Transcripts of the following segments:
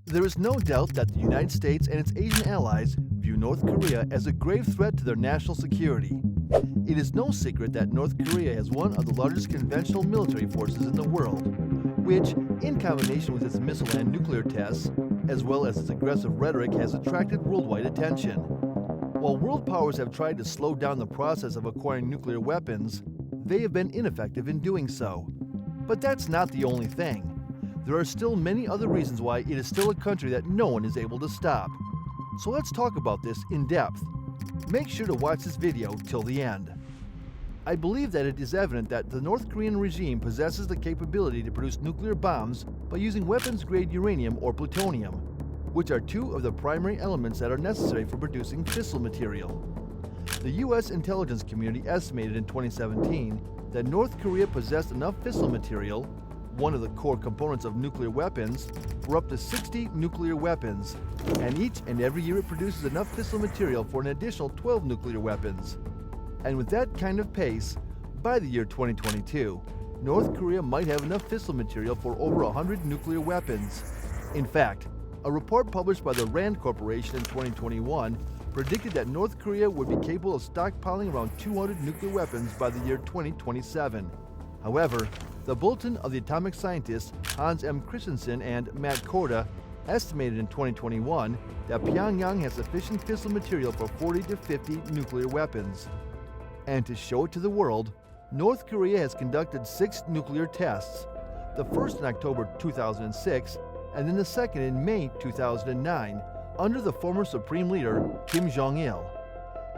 There is no doubt that the United States and its Asian allies view North Korea as a grave threat to their national security. It is no secret that North Korea has one of the largest conventional military forces in the world, which, in combination with its missile and nuclear tests, as well as its aggressive rhetoric, has attracted worldwide attention. While world powers have tried to slow down the process of acquiring nuclear weapons, they have been ineffective in doing so. But that's not the only thing. There are still many other reasons why it is still a country that no one is able to stop. So let's talk about this in depth. Make sure to watch this video till the end. I believe that it is evident that the North Korean regime possesses the capability to produce nuclear bombs by using weapons-grade uranium or plutonium, which are two of the primary elements that are necessary for producing fissile material. The U.S. intelligence community estimated in 2017 that North Korea possessed enough fissile material, one of the core components of nuclear weapons, for up to 60 nuclear weapons, and each and every year it produces enough fissile material for an additional 12 nuclear weapons. And with that kind of pace, by the year 2022, North Korea might have enough fissile material for over 100 nuclear weapons. In fact, a report published by the RAND Corporation in 2021 predicted that North Korea would be capable of stockpiling around 200 nuclear weapons by the year 2027. However, the Bulletin of the Atomic Scientists Hans M. Christensen and Matt Korda estimated in 2021 that Pyongyang has sufficient fissile material for 40 to 50 nuclear weapons. And to show it to the world, North Korea has conducted 6 nuclear tests, the first in October 2006 and then the second in May 2009, under the former Supreme Leader Kim Jong-il.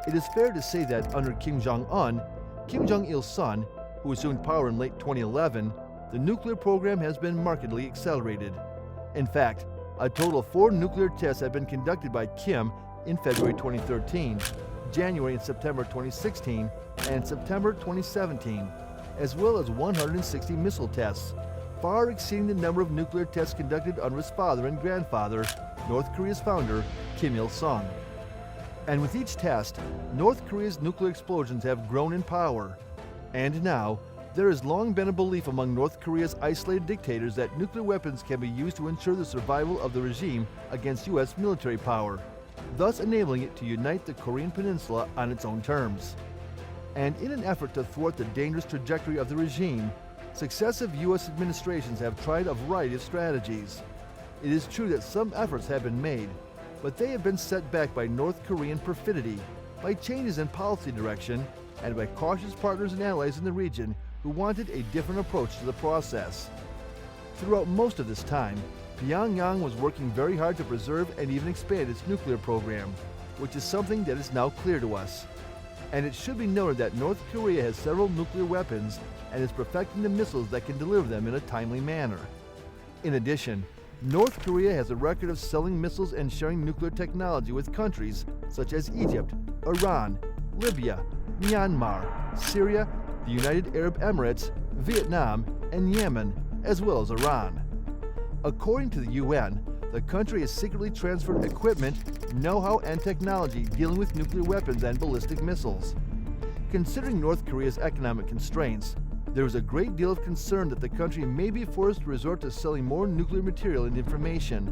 It is fair to say that under Kim Jong-un, Kim Jong-il's son, who assumed power in late 2011, the nuclear program has been markedly accelerated. In fact, a total of 4 nuclear tests have been conducted by Kim in February 2013, January and September 2016, and September 2017, as well as 160 missile tests, far exceeding the number of nuclear tests conducted under his father and grandfather, North Korea's founder, Kim Il-sung. And with each test, North Korea's nuclear explosions have grown in power. And now, there has long been a belief among North Korea's isolated dictators that nuclear weapons can be used to ensure the survival of the regime against U.S. military power, thus enabling it to unite the Korean peninsula on its own terms. And in an effort to thwart the dangerous trajectory of the regime, successive U.S. administrations have tried a variety of strategies. It is true that some efforts have been made, but they have been set back by North Korean perfidy, by changes in policy direction, and by cautious partners and allies in the region who wanted a different approach to the process. Throughout most of this time, Pyongyang was working very hard to preserve and even expand its nuclear program, which is something that is now clear to us. And it should be noted that North Korea has several nuclear weapons and is perfecting the missiles that can deliver them in a timely manner. In addition, North Korea has a record of selling missiles and sharing nuclear technology with countries such as Egypt, Iran, Libya, Myanmar, Syria, the United Arab Emirates, Vietnam, and Yemen, as well as Iran. According to the UN, the country has secretly transferred equipment, know-how, and technology dealing with nuclear weapons and ballistic missiles. Considering North Korea's economic constraints, there is a great deal of concern that the country may be forced to resort to selling more nuclear material and information,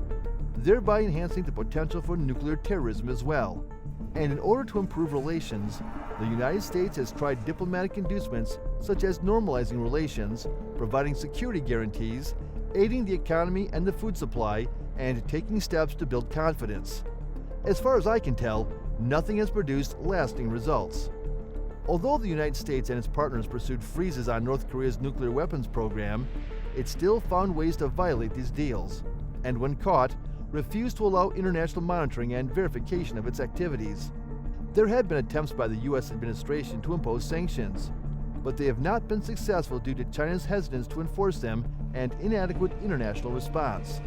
thereby enhancing the potential for nuclear terrorism as well. And in order to improve relations, the United States has tried diplomatic inducements such as normalizing relations, providing security guarantees, aiding the economy and the food supply, and taking steps to build confidence. As far as I can tell, nothing has produced lasting results. Although the United States and its partners pursued freezes on North Korea's nuclear weapons program, it still found ways to violate these deals, and when caught, refused to allow international monitoring and verification of its activities. There had been attempts by the U.S. administration to impose sanctions, but they have not been successful due to China's hesitance to enforce them and inadequate international response.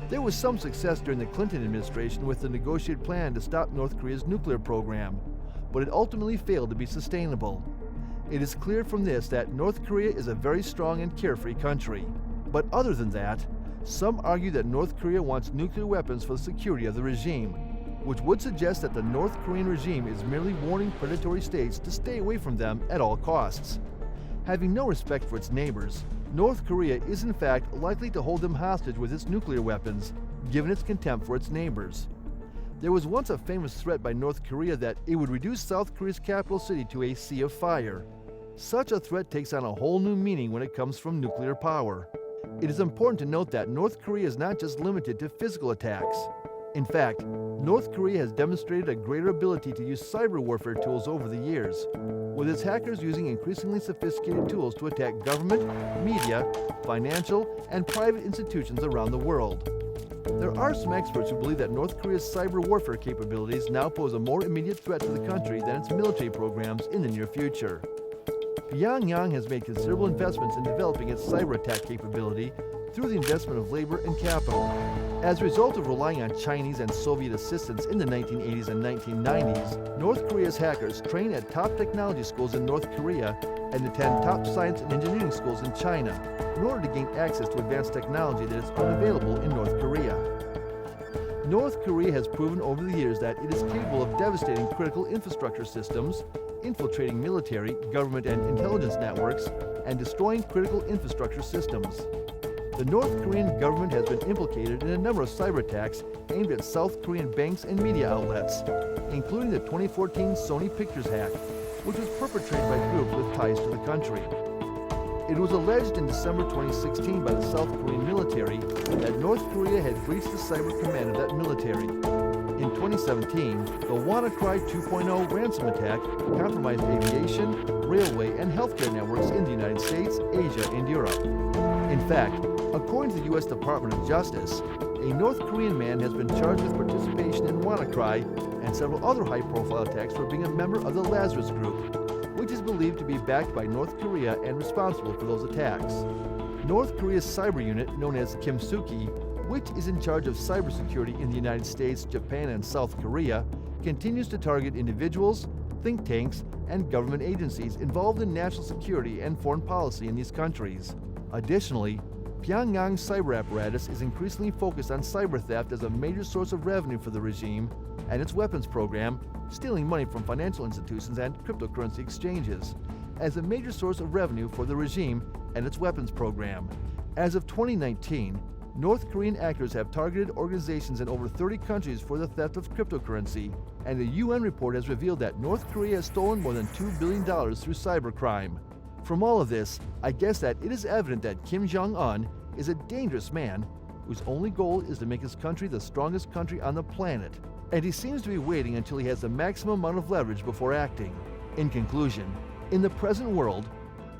There was some success during the Clinton administration with the negotiated plan to stop North Korea's nuclear program, but it ultimately failed to be sustainable. It is clear from this that North Korea is a very strong and carefree country. But other than that, some argue that North Korea wants nuclear weapons for the security of the regime, which would suggest that the North Korean regime is merely warning predatory states to stay away from them at all costs. Having no respect for its neighbors, North Korea is in fact likely to hold them hostage with its nuclear weapons, given its contempt for its neighbors. There was once a famous threat by North Korea that it would reduce South Korea's capital city to a sea of fire. Such a threat takes on a whole new meaning when it comes from nuclear power. It is important to note that North Korea is not just limited to physical attacks. In fact, North Korea has demonstrated a greater ability to use cyber warfare tools over the years, with its hackers using increasingly sophisticated tools to attack government, media, financial, and private institutions around the world. There are some experts who believe that North Korea's cyber warfare capabilities now pose a more immediate threat to the country than its military programs in the near future. Pyongyang has made considerable investments in developing its cyber attack capability through the investment of labor and capital. As a result of relying on Chinese and Soviet assistance in the 1980s and 1990s, North Korea's hackers train at top technology schools in North Korea and attend top science and engineering schools in China in order to gain access to advanced technology that is unavailable in North Korea. North Korea has proven over the years that it is capable of devastating critical infrastructure systems, infiltrating military, government, and intelligence networks, and destroying critical infrastructure systems. The North Korean government has been implicated in a number of cyber attacks aimed at South Korean banks and media outlets, including the 2014 Sony Pictures hack, which was perpetrated by groups with ties to the country. It was alleged in December 2016 by the South Korean military that North Korea had breached the cyber command of that military. In 2017, the WannaCry 2.0 ransom attack compromised aviation, railway, and healthcare networks in the United States, Asia, and Europe. In fact, according to the U.S. Department of Justice, a North Korean man has been charged with participation in WannaCry and several other high-profile attacks for being a member of the Lazarus Group, which is believed to be backed by North Korea and responsible for those attacks. North Korea's cyber unit, known as Kimsuki, which is in charge of cybersecurity in the United States, Japan, and South Korea, continues to target individuals, think tanks, and government agencies involved in national security and foreign policy in these countries. Additionally, Pyongyang's cyber apparatus is increasingly focused on cyber theft as a major source of revenue for the regime and its weapons program, stealing money from financial institutions and cryptocurrency exchanges, as a major source of revenue for the regime and its weapons program. As of 2019, North Korean actors have targeted organizations in over 30 countries for the theft of cryptocurrency, and a UN report has revealed that North Korea has stolen more than $2 billion through cybercrime. From all of this, I guess that it is evident that Kim Jong-un is a dangerous man whose only goal is to make his country the strongest country on the planet, and he seems to be waiting until he has the maximum amount of leverage before acting. In conclusion, in the present world,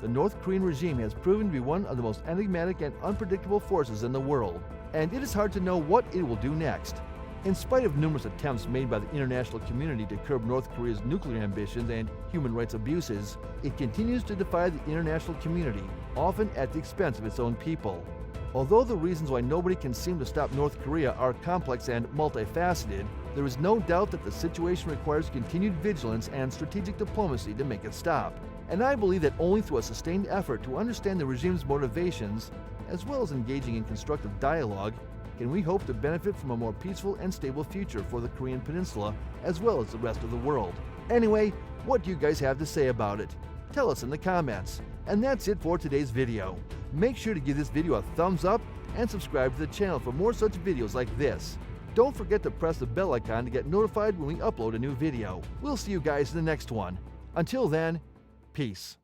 the North Korean regime has proven to be one of the most enigmatic and unpredictable forces in the world, and it is hard to know what it will do next. In spite of numerous attempts made by the international community to curb North Korea's nuclear ambitions and human rights abuses, it continues to defy the international community, often at the expense of its own people. Although the reasons why nobody can seem to stop North Korea are complex and multifaceted, there is no doubt that the situation requires continued vigilance and strategic diplomacy to make it stop. And I believe that only through a sustained effort to understand the regime's motivations, as well as engaging in constructive dialogue, can we hope to benefit from a more peaceful and stable future for the Korean Peninsula, as well as the rest of the world. Anyway, what do you guys have to say about it? Tell us in the comments. And that's it for today's video. Make sure to give this video a thumbs up and subscribe to the channel for more such videos like this. Don't forget to press the bell icon to get notified when we upload a new video. We'll see you guys in the next one. Until then, peace.